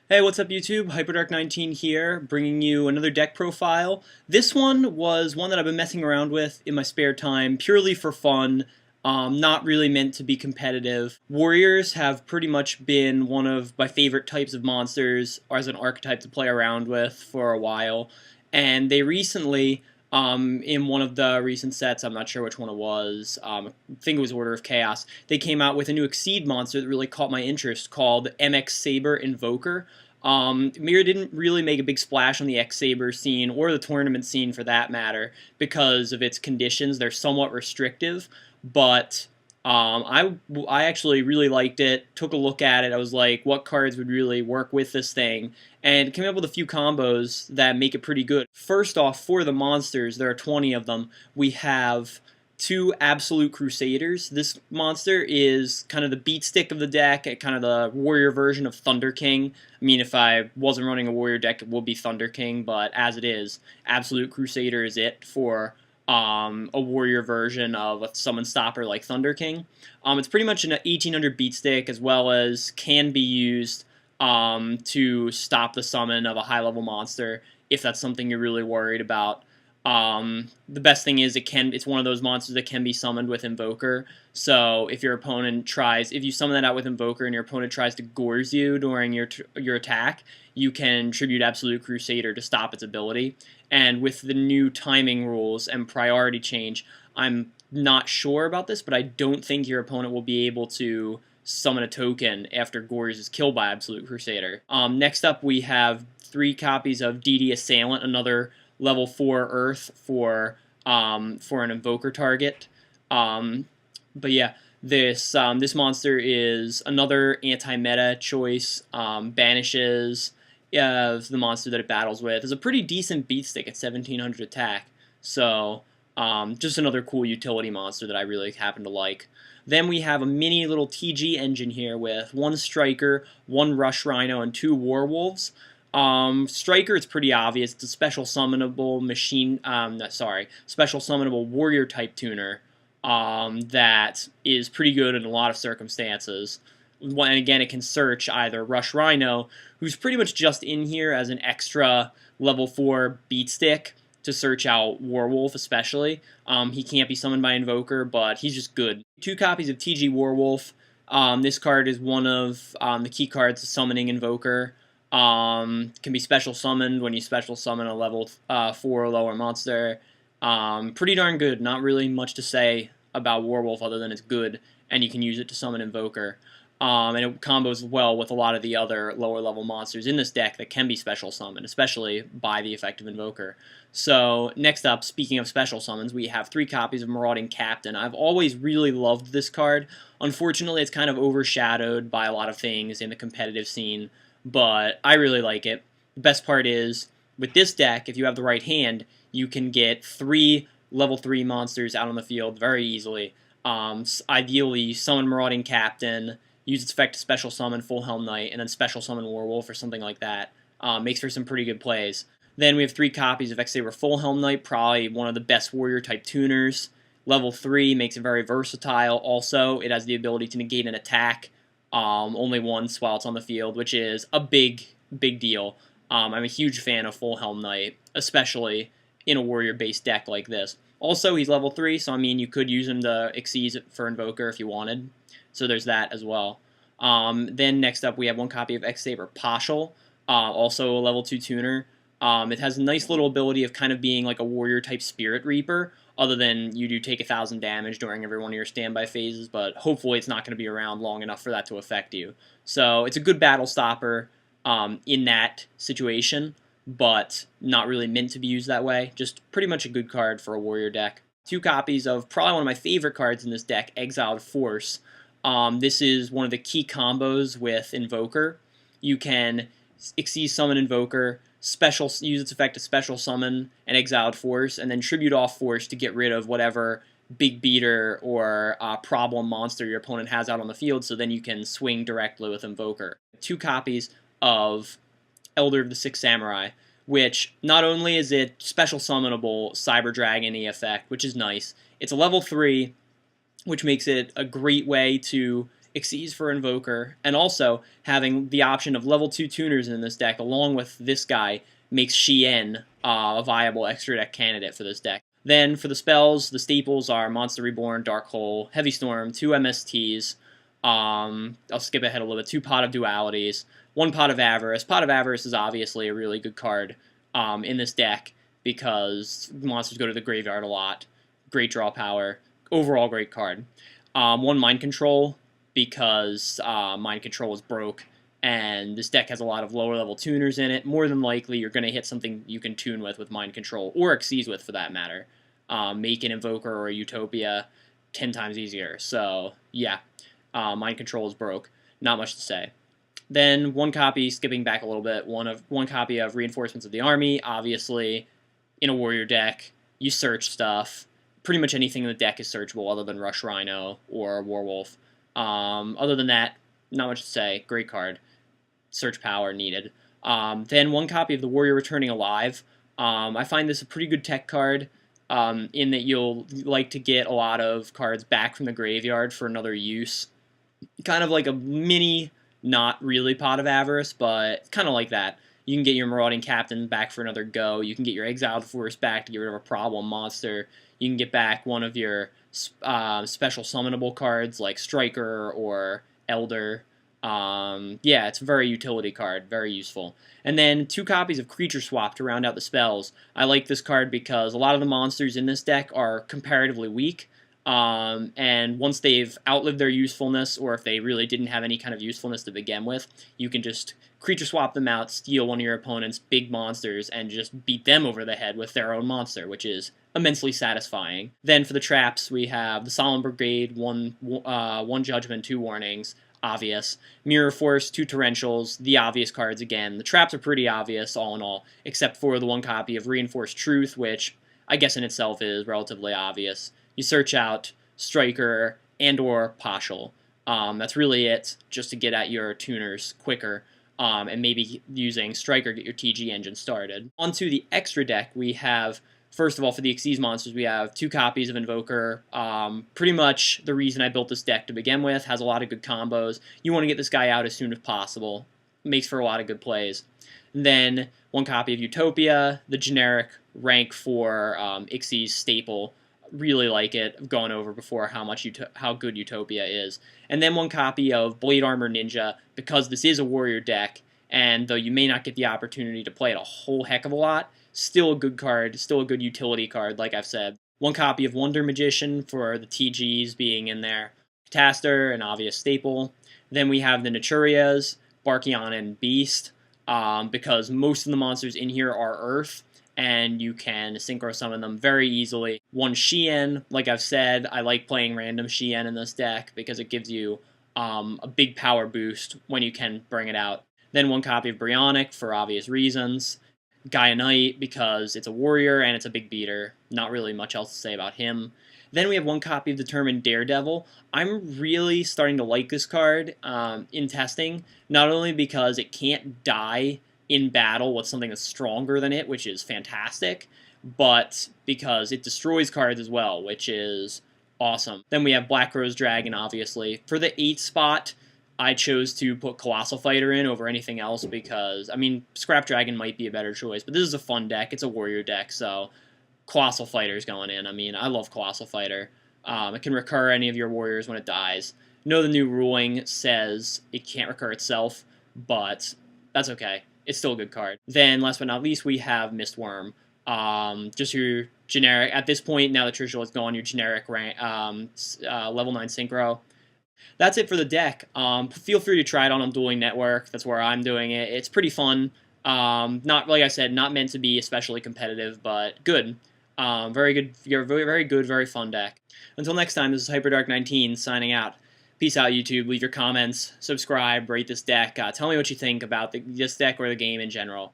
Hey, what's up YouTube? Hyperdark19 here, bringing you another deck profile. This one was one that I've been messing around with in my spare time, purely for fun, not really meant to be competitive. Warriors have pretty much been one of my favorite types of monsters as an archetype to play around with for a while, and they recently, in one of the recent sets, I'm not sure which one it was, I think it was Order of Chaos, they came out with a new Exceed monster that really caught my interest called MX Saber Invoker. Mirror didn't really make a big splash on the X-Saber scene, or the tournament scene for that matter, because of its conditions. They're somewhat restrictive, but I actually really liked it, took a look at it, I was like, what cards would really work with this thing? And came up with a few combos that make it pretty good. First off, for the monsters, there are 20 of them. We have two Absolute Crusaders. This monster is kind of the beat stick of the deck, kind of the warrior version of Thunder King. I mean, if I wasn't running a warrior deck, it would be Thunder King, but as it is, Absolute Crusader is it for a warrior version of a summon stopper like Thunder King. It's pretty much an 1800 beat stick, as well as can be used to stop the summon of a high level monster if that's something you're really worried about. The best thing is it's one of those monsters that can be summoned with Invoker. So if you summon that out with Invoker and your opponent tries to Gorz you during your attack, you can tribute Absolute Crusader to stop its ability. And with the new timing rules and priority change, I'm not sure about this, but I don't think your opponent will be able to summon a token after Gorz is killed by Absolute Crusader. Next up, we have 3 copies of DD Assailant, another level 4 Earth for an Invoker target. But yeah, this monster is another anti-meta choice. Banishes the monster that it battles with. It's a pretty decent beat stick at 1700 attack. So just another cool utility monster that I really happen to like. Then we have a mini little TG engine here with 1 Striker, 1 Rush Rhino, and 2 Warwolves. Striker, it's pretty obvious. It's a special summonable special summonable warrior type tuner that is pretty good in a lot of circumstances. And again, it can search either Rush Rhino, who's pretty much just in here as an extra level 4 beat stick to search out Warwolf especially. He can't be summoned by Invoker, but he's just good. 2 copies of TG Warwolf. This card is one of the key cards to summoning Invoker. Can be special summoned when you special summon a level 4 or lower monster. Pretty darn good. Not really much to say about Warwolf other than it's good, and you can use it to summon Invoker. And it combos well with a lot of the other lower level monsters in this deck that can be special summoned, especially by the effective Invoker. So next up, speaking of special summons, we have 3 copies of Marauding Captain. I've always really loved this card. Unfortunately, it's kind of overshadowed by a lot of things in the competitive scene, but I really like it. The best part is, with this deck, if you have the right hand, you can get 3 level 3 monsters out on the field very easily. Ideally, summon Marauding Captain, use its effect to special summon Full Helm Knight, and then special summon Warwolf or something like that. Makes for some pretty good plays. Then we have 3 copies of X-Saber Full Helm Knight, probably one of the best warrior type tuners. Level 3 makes it very versatile. Also, it has the ability to negate an attack only once while it's on the field, which is a big deal. I'm a huge fan of Full Helm Knight, especially in a warrior-based deck like this. Also, he's level 3, so I mean, you could use him to exceed for Invoker if you wanted. So there's that as well. Then next up, we have 1 copy of X-Saber Pashal, also a level 2 tuner. It has a nice little ability of kind of being like a warrior-type Spirit Reaper, other than you do take 1,000 damage during every one of your standby phases, but hopefully it's not going to be around long enough for that to affect you. So it's a good battle stopper in that situation, but not really meant to be used that way. Just pretty much a good card for a warrior deck. 2 copies of probably one of my favorite cards in this deck, Exiled Force. This is one of the key combos with Invoker. You can Exceed Summon Invoker, use its effect to special summon an Exiled Force, and then tribute off Force to get rid of whatever big beater or problem monster your opponent has out on the field, so then you can swing directly with Invoker. 2 copies of Elder of the Six Samurai, which not only is it special summonable Cyber Dragon-y effect, which is nice, it's a level 3, which makes it a great way to Xyz for Invoker, and also having the option of level 2 tuners in this deck along with this guy makes Shien a viable extra deck candidate for this deck. Then for the spells, the staples are Monster Reborn, Dark Hole, Heavy Storm, 2 MSTs, I'll skip ahead a little bit, 2 Pot of Dualities, 1 Pot of Avarice. Pot of Avarice is obviously a really good card in this deck because monsters go to the graveyard a lot. Great draw power. Overall great card. 1 Mind Control because Mind Control is broke and this deck has a lot of lower level tuners in it. More than likely you're going to hit something you can tune with Mind Control, or Xyz with for that matter. Make an Invoker or a Utopia 10 times easier. So yeah, Mind Control is broke. Not much to say. Then 1 copy, skipping back a little bit, 1 copy of Reinforcements of the Army. Obviously, in a warrior deck, you search stuff. Pretty much anything in the deck is searchable other than Rush Rhino or Warwolf. Other than that, not much to say. Great card. Search power needed. Then 1 copy of the Warrior Returning Alive. I find this a pretty good tech card in that you'll like to get a lot of cards back from the graveyard for another use. Kind of like a mini, not really Pot of Avarice, but kind of like that. You can get your Marauding Captain back for another go. You can get your Exiled Force back to get rid of a problem monster. You can get back one of your special summonable cards like Striker or Elder. Yeah, it's a very utility card, very useful. And then 2 copies of Creature Swap to round out the spells. I like this card because a lot of the monsters in this deck are comparatively weak. And once they've outlived their usefulness, or if they really didn't have any kind of usefulness to begin with, you can just creature swap them out, steal one of your opponent's big monsters, and just beat them over the head with their own monster, which is immensely satisfying. Then for the traps, we have the Solemn Brigade, 1 Judgment, 2 Warnings, obvious. Mirror Force, 2 Torrentials, the obvious cards again. The traps are pretty obvious, all in all, except for the 1 copy of Reinforced Truth, which I guess in itself is relatively obvious. You search out Striker and or Pashal. That's really it, just to get at your tuners quicker, and maybe using Striker to get your TG engine started. Onto the extra deck, we have, first of all, for the Xyz monsters, we have 2 copies of Invoker. Pretty much the reason I built this deck to begin with. Has a lot of good combos. You want to get this guy out as soon as possible. Makes for a lot of good plays. And then 1 copy of Utopia, the generic rank 4 Xyz staple. Really like it. I've gone over before how good Utopia is. And then 1 copy of Blade Armor Ninja, because this is a warrior deck, and though you may not get the opportunity to play it a whole heck of a lot, still a good card, still a good utility card, like I've said. 1 copy of Wonder Magician for the TGs being in there. Catastor, an obvious staple. Then we have the Naturias, Barkion, and Beast, because most of the monsters in here are Earth, and you can synchro summon them very easily. 1 Shien, like I've said, I like playing random Shien in this deck because it gives you a big power boost when you can bring it out. Then 1 copy of Brionic for obvious reasons. Gaia Knight because it's a warrior and it's a big beater. Not really much else to say about him. Then we have 1 copy of Determined Daredevil. I'm really starting to like this card in testing, not only because it can't die in battle with something that's stronger than it, which is fantastic, but because it destroys cards as well, which is awesome. Then we have Black Rose Dragon, obviously. For the 8th spot, I chose to put Colossal Fighter in over anything else because, I mean, Scrap Dragon might be a better choice, but this is a fun deck. It's a warrior deck, so Colossal Fighter's going in. I mean, I love Colossal Fighter. It can recur any of your warriors when it dies. No, the new ruling says it can't recur itself, but that's okay. It's still a good card. Then, last but not least, we have Mistworm. Just your generic, at this point, now that Trishul is gone, your generic rank, level 9 Synchro. That's it for the deck. Feel free to try it on Dueling Network. That's where I'm doing it. It's pretty fun. Not, like I said, not meant to be especially competitive, but good. Very good, very good, very fun deck. Until next time, this is HyperDark19 signing out. Peace out, YouTube. Leave your comments, subscribe, rate this deck. Tell me what you think about this deck or the game in general.